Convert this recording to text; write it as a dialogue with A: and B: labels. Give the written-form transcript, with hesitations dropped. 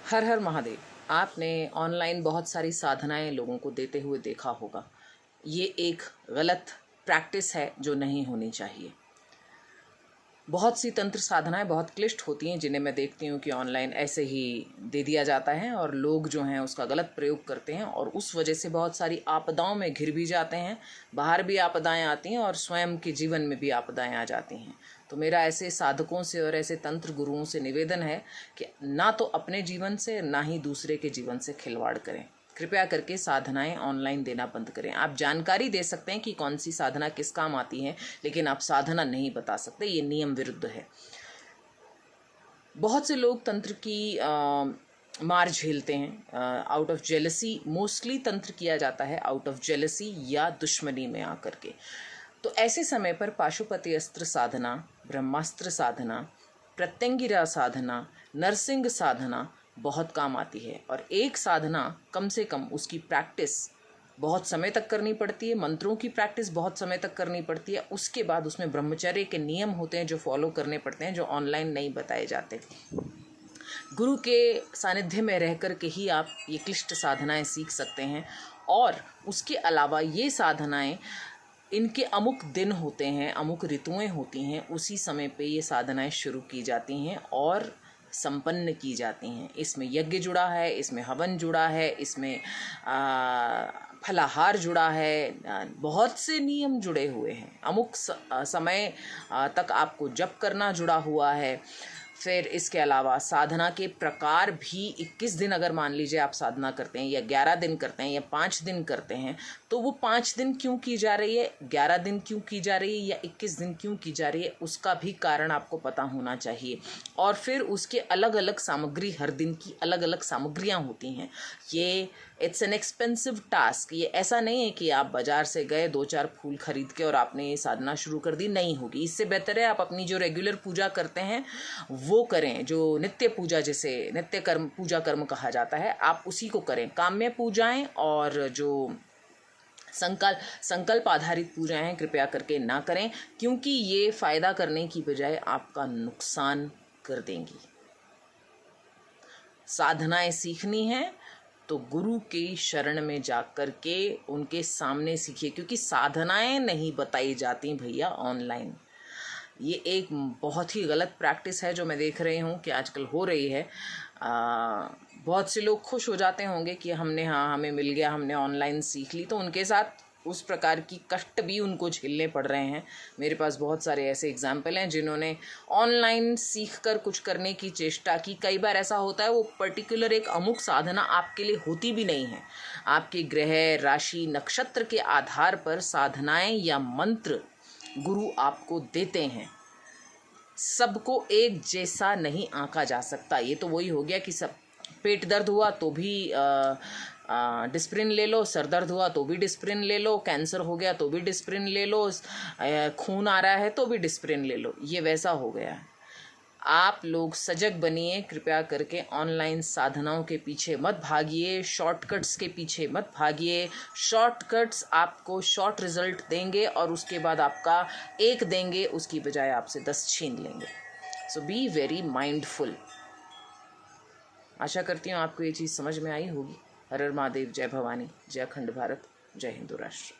A: हर हर महादेव। आपने ऑनलाइन बहुत सारी साधनाएं लोगों को देते हुए देखा होगा। ये एक गलत प्रैक्टिस है जो नहीं होनी चाहिए। बहुत सी तंत्र साधनाएं बहुत क्लिष्ट होती हैं जिन्हें मैं देखती हूँ कि ऑनलाइन ऐसे ही दे दिया जाता है और लोग जो हैं उसका गलत प्रयोग करते हैं और उस वजह से बहुत सारी आपदाओं में घिर भी जाते हैं। बाहर भी आपदाएं आती हैं और स्वयं के जीवन में भी आपदाएं आ जाती हैं। तो मेरा ऐसे साधकों से और ऐसे तंत्र गुरुओं से निवेदन है कि ना तो अपने जीवन से ना ही दूसरे के जीवन से खिलवाड़ करें। कृपया करके साधनाएं ऑनलाइन देना बंद करें। आप जानकारी दे सकते हैं कि कौन सी साधना किस काम आती है, लेकिन आप साधना नहीं बता सकते। ये नियम विरुद्ध है। बहुत से लोग तंत्र की मार झेलते हैं आउट ऑफ जेलसी। मोस्टली तंत्र किया जाता है आउट ऑफ जेलसी या दुश्मनी में आकर के। तो ऐसे समय पर पाशुपति अस्त्र साधना, ब्रह्मास्त्र साधना, प्रत्यंगिरा साधना, नरसिंह साधना बहुत काम आती है। और एक साधना कम से कम उसकी प्रैक्टिस बहुत समय तक करनी पड़ती है। मंत्रों की प्रैक्टिस बहुत समय तक करनी पड़ती है। उसके बाद उसमें ब्रह्मचर्य के नियम होते हैं जो फॉलो करने पड़ते हैं, जो ऑनलाइन नहीं बताए जाते। गुरु के सानिध्य में रह कर के ही आप ये क्लिष्ट साधनाएं सीख सकते हैं। और उसके अलावा ये साधनाएं, इनके अमुक दिन होते हैं, अमुक ऋतुएं होती हैं, उसी समय पे ये साधनाएं शुरू की जाती हैं और संपन्न की जाती हैं। इसमें यज्ञ जुड़ा है, इसमें हवन जुड़ा है, इसमें फलाहार जुड़ा है, बहुत से नियम जुड़े हुए हैं। अमुक समय तक आपको जप करना जुड़ा हुआ है। फिर इसके अलावा साधना के प्रकार भी 21 दिन अगर मान लीजिए आप साधना करते हैं या 11 दिन करते हैं या 5 दिन करते हैं, तो वो 5 दिन क्यों की जा रही है, 11 दिन क्यों की जा रही है या 21 दिन क्यों की जा रही है, उसका भी कारण आपको पता होना चाहिए। और फिर उसके अलग अलग सामग्री, हर दिन की अलग अलग सामग्रियाँ होती हैं। ये इट्स एन एक्सपेंसिव टास्क। ये ऐसा नहीं है कि आप बाज़ार से गए 2-4 फूल खरीद के और आपने ये साधना शुरू कर दी, नहीं होगी। इससे बेहतर है आप अपनी जो रेगुलर पूजा करते हैं वो करें, जो नित्य पूजा, जिसे नित्य कर्म पूजा कर्म कहा जाता है, आप उसी को करें। काम्य पूजाएं और जो संकल्प आधारित पूजाएं हैं कृपया करके ना करें, क्योंकि ये फ़ायदा करने की बजाय आपका नुकसान कर देंगी। साधनाएं सीखनी है तो गुरु के शरण में जाकर के उनके सामने सीखिए, क्योंकि साधनाएं नहीं बताई जाती भैया ऑनलाइन। ये एक बहुत ही गलत प्रैक्टिस है जो मैं देख रही हूँ कि आजकल हो रही है। बहुत से लोग खुश हो जाते होंगे कि हमें मिल गया, हमने ऑनलाइन सीख ली, तो उनके साथ उस प्रकार की कष्ट भी उनको झेलने पड़ रहे हैं। मेरे पास बहुत सारे ऐसे एग्जाम्पल हैं जिन्होंने ऑनलाइन सीख कर कुछ करने की चेष्टा की। कई बार ऐसा होता है वो पर्टिकुलर एक अमुक साधना आपके लिए होती भी नहीं है। आपके ग्रह, राशि, नक्षत्र के आधार पर साधनाएं या मंत्र गुरु आपको देते हैं। सबको एक जैसा नहीं आंका जा सकता। ये तो वही हो गया कि सब पेट दर्द हुआ तो भी डिस्प्रिन ले लो, सर दर्द हुआ तो भी डिस्प्रिन ले लो, कैंसर हो गया तो भी डिस्प्रिन ले लो, खून आ रहा है तो भी डिस्प्रिन ले लो। ये वैसा हो गया है। आप लोग सजग बनिए, कृपया करके ऑनलाइन साधनाओं के पीछे मत भागिए, शॉर्टकट्स के पीछे मत भागिए। शॉर्टकट्स आपको शॉर्ट रिजल्ट देंगे और उसके बाद आपका एक देंगे, उसकी बजाय आपसे 10 छीन लेंगे। सो बी वेरी माइंडफुल। आशा करती हूँ आपको ये चीज़ समझ में आई होगी। हर हर महादेव। जय भवानी, जय अखंड भारत, जय हिंदू राष्ट्र।